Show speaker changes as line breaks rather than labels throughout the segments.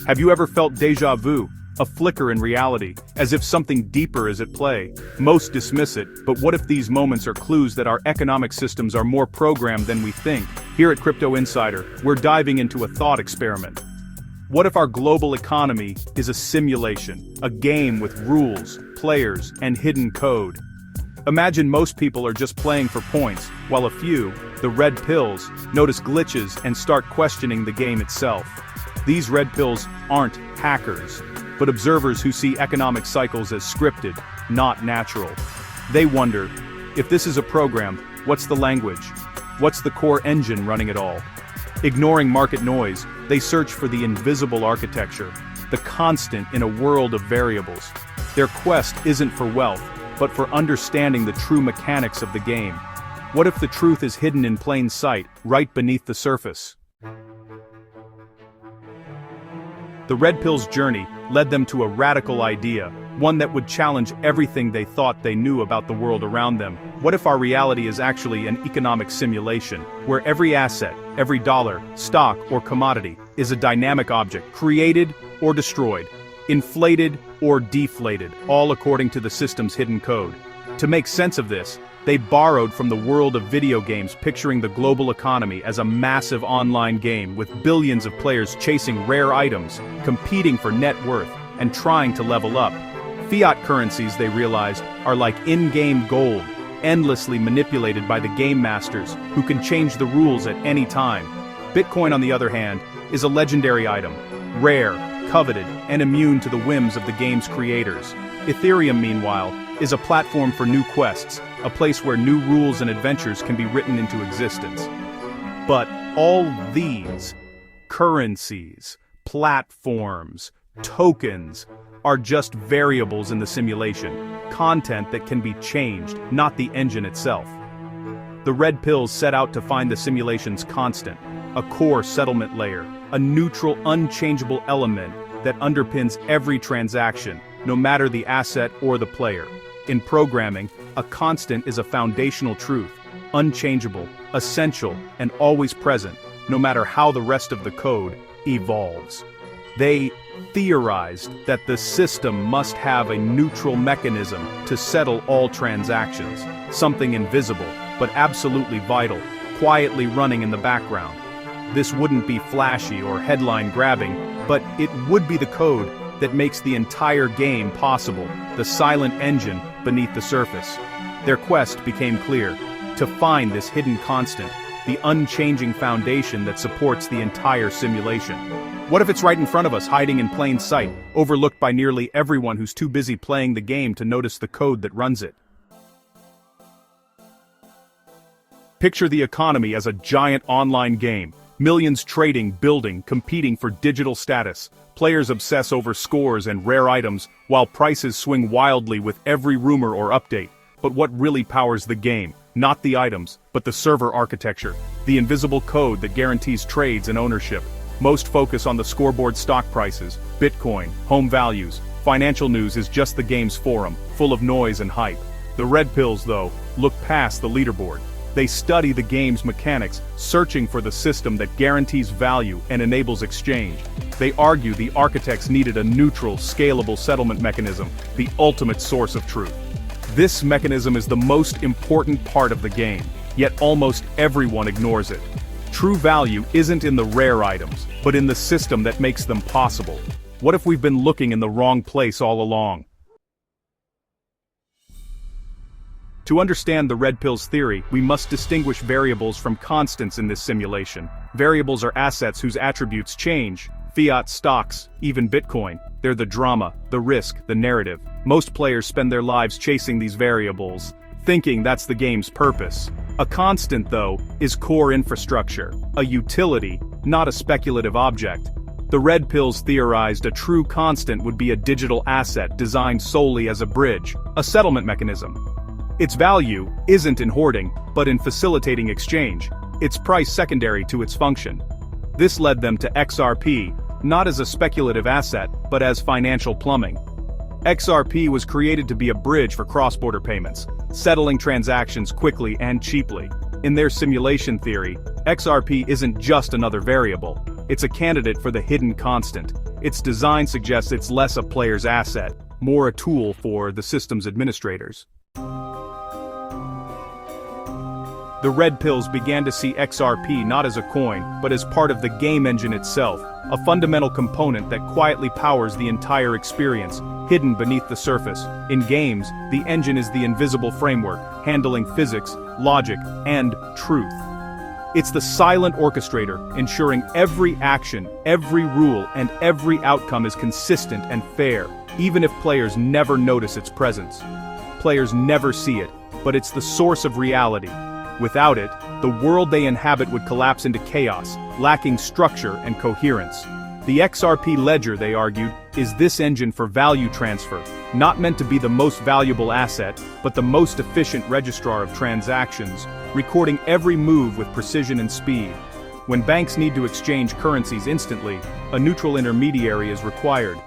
Have you ever felt déjà vu? A flicker in reality, as if something deeper is at play? Most dismiss it, but what if these moments are clues that our economic systems are more programmed than we think? Here at Crypto Insider, we're diving into a thought experiment. What if our global economy is a simulation, a game with rules, players, and hidden code? Imagine most people are just playing for points, while a few, the red pills, notice glitches and start questioning the game itself. These red pills aren't hackers, but observers who see economic cycles as scripted, not natural. They wonder, if this is a program, what's the language? What's the core engine running it all? Ignoring market noise, they search for the invisible architecture, the constant in a world of variables. Their quest isn't for wealth, but for understanding the true mechanics of the game. What if the truth is hidden in plain sight, right beneath the surface? The red pill's journey led them to a radical idea, one that would challenge everything they thought they knew about the world around them. What if our reality is actually an economic simulation, where every asset, every dollar, stock, or commodity is a dynamic object, created or destroyed, inflated or deflated, all according to the system's hidden code? To make sense of this, they borrowed from the world of video games, picturing the global economy as a massive online game with billions of players chasing rare items, competing for net worth, and trying to level up. Fiat currencies, they realized, are like in-game gold, endlessly manipulated by the game masters who can change the rules at any time. Bitcoin, on the other hand, is a legendary item, rare, coveted, and immune to the whims of the game's creators. Ethereum, meanwhile, is a platform for new quests, a place where new rules and adventures can be written into existence. But all these currencies, platforms, tokens are just variables in the simulation, content that can be changed, not the engine itself. The red pills set out to find the simulation's constant, a core settlement layer, a neutral, unchangeable element that underpins every transaction, no matter the asset or the player. In programming, a constant is a foundational truth, unchangeable, essential, and always present, no matter how the rest of the code evolves. They theorized that the system must have a neutral mechanism to settle all transactions, something invisible, but absolutely vital, quietly running in the background. This wouldn't be flashy or headline-grabbing, but it would be the code that makes the entire game possible, the silent engine beneath the surface. Their quest became clear: to find this hidden constant, the unchanging foundation that supports the entire simulation. What if it's right in front of us, hiding in plain sight, overlooked by nearly everyone who's too busy playing the game to notice the code that runs it? Picture the economy as a giant online game. Millions trading, building, competing for digital status. Players obsess over scores and rare items, while prices swing wildly with every rumor or update. But what really powers the game? Not the items, but the server architecture, the invisible code that guarantees trades and ownership. Most focus on the scoreboard: stock prices, Bitcoin, home values. Financial news is just the game's forum, full of noise and hype. The red pills, though, look past the leaderboard. They study the game's mechanics, searching for the system that guarantees value and enables exchange. They argue the architects needed a neutral, scalable settlement mechanism, the ultimate source of truth. This mechanism is the most important part of the game, yet almost everyone ignores it. True value isn't in the rare items, but in the system that makes them possible. What if we've been looking in the wrong place all along? To understand the red pill's theory, we must distinguish variables from constants in this simulation. Variables are assets whose attributes change. Fiat, stocks, even Bitcoin. They're the drama, the risk, the narrative. Most players spend their lives chasing these variables, thinking that's the game's purpose. A constant, though, is core infrastructure, a utility, not a speculative object. The red pills theorized a true constant would be a digital asset designed solely as a bridge, a settlement mechanism. Its value isn't in hoarding, but in facilitating exchange, its price secondary to its function. This led them to XRP, not as a speculative asset, but as financial plumbing. XRP was created to be a bridge for cross-border payments, settling transactions quickly and cheaply. In their simulation theory, XRP isn't just another variable, it's a candidate for the hidden constant. Its design suggests it's less a player's asset, more a tool for the system's administrators. The red pills began to see XRP not as a coin, but as part of the game engine itself, a fundamental component that quietly powers the entire experience, hidden beneath the surface. In games, the engine is the invisible framework, handling physics, logic, and truth. It's the silent orchestrator, ensuring every action, every rule, and every outcome is consistent and fair, even if players never notice its presence. Players never see it, but it's the source of reality. Without it, the world they inhabit would collapse into chaos, lacking structure and coherence. The XRP ledger, they argued, is this engine for value transfer, not meant to be the most valuable asset, but the most efficient registrar of transactions, recording every move with precision and speed. When banks need to exchange currencies instantly, a neutral intermediary is required.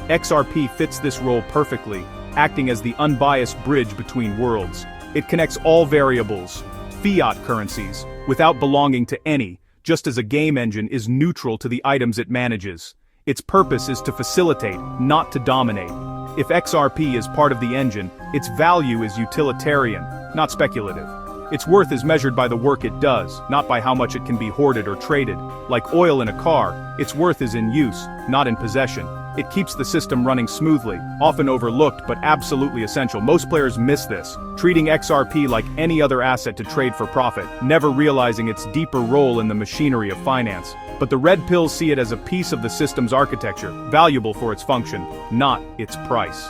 XRP fits this role perfectly, acting as the unbiased bridge between worlds. It connects all variables, fiat currencies, without belonging to any, just as a game engine is neutral to the items it manages. Its purpose is to facilitate, not to dominate. If XRP is part of the engine, its value is utilitarian, not speculative. Its worth is measured by the work it does, not by how much it can be hoarded or traded. Like oil in a car, its worth is in use, not in possession. It keeps the system running smoothly, often overlooked but absolutely essential. Most players miss this, treating XRP like any other asset to trade for profit, never realizing its deeper role in the machinery of finance. But the red pills see it as a piece of the system's architecture, valuable for its function, not its price.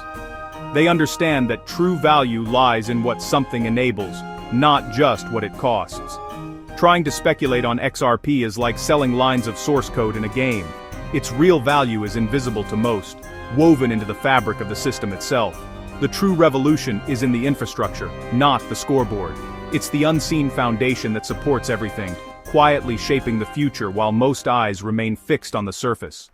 They understand that true value lies in what something enables, not just what it costs. Trying to speculate on XRP is like selling lines of source code in a game. Its real value is invisible to most, woven into the fabric of the system itself. The true revolution is in the infrastructure, not the scoreboard. It's the unseen foundation that supports everything, quietly shaping the future while most eyes remain fixed on the surface.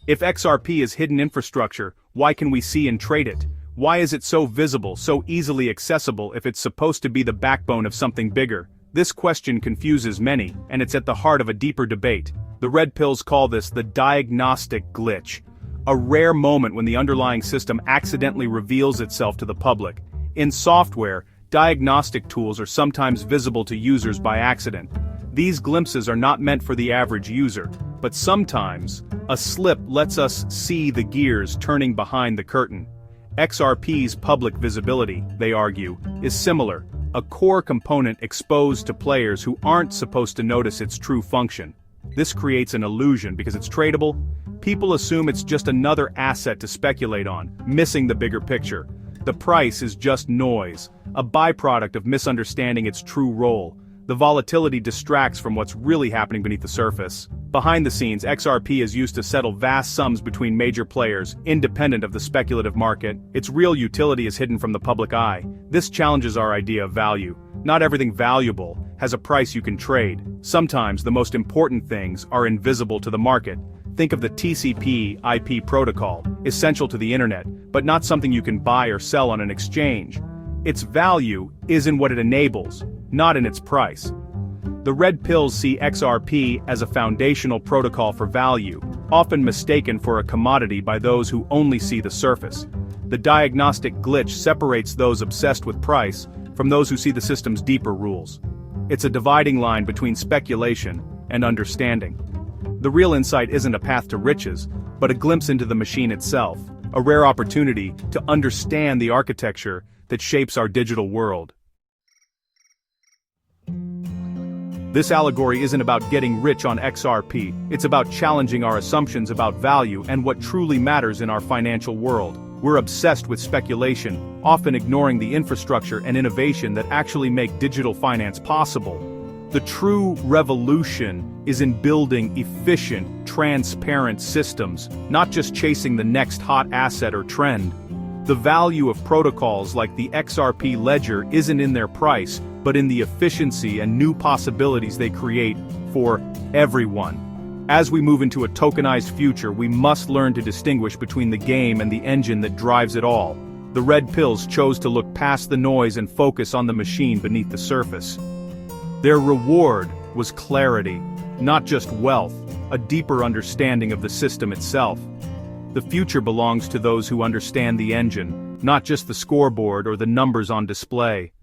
If XRP is hidden infrastructure, why can we see and trade it? Why is it so visible, so easily accessible if it's supposed to be the backbone of something bigger? This question confuses many, and it's at the heart of a deeper debate. The red pills call this the diagnostic glitch, a rare moment when the underlying system accidentally reveals itself to the public. In software, diagnostic tools are sometimes visible to users by accident. These glimpses are not meant for the average user, but sometimes, a slip lets us see the gears turning behind the curtain. XRP's public visibility, they argue, is similar. A core component exposed to players who aren't supposed to notice its true function. This creates an illusion because it's tradable. People assume it's just another asset to speculate on, missing the bigger picture. The price is just noise, a byproduct of misunderstanding its true role. The volatility distracts from what's really happening beneath the surface. Behind the scenes, XRP is used to settle vast sums between major players, independent of the speculative market. Its real utility is hidden from the public eye. This challenges our idea of value. Not everything valuable has a price you can trade. Sometimes the most important things are invisible to the market. Think of the TCP/IP protocol, essential to the internet, but not something you can buy or sell on an exchange. Its value is in what it enables, not in its price. The red pills see XRP as a foundational protocol for value, often mistaken for a commodity by those who only see the surface. The diagnostic glitch separates those obsessed with price from those who see the system's deeper rules. It's a dividing line between speculation and understanding. The real insight isn't a path to riches, but a glimpse into the machine itself, a rare opportunity to understand the architecture that shapes our digital world. This allegory isn't about getting rich on XRP, it's about challenging our assumptions about value and what truly matters in our financial world. We're obsessed with speculation, often ignoring the infrastructure and innovation that actually make digital finance possible. The true revolution is in building efficient, transparent systems, not just chasing the next hot asset or trend. The value of protocols like the XRP ledger isn't in their price, but in the efficiency and new possibilities they create for everyone. As we move into a tokenized future, we must learn to distinguish between the game and the engine that drives it all. The red pills chose to look past the noise and focus on the machine beneath the surface. Their reward was clarity, not just wealth. a deeper understanding of the system itself. The future belongs to those who understand the engine, not just the scoreboard or the numbers on display.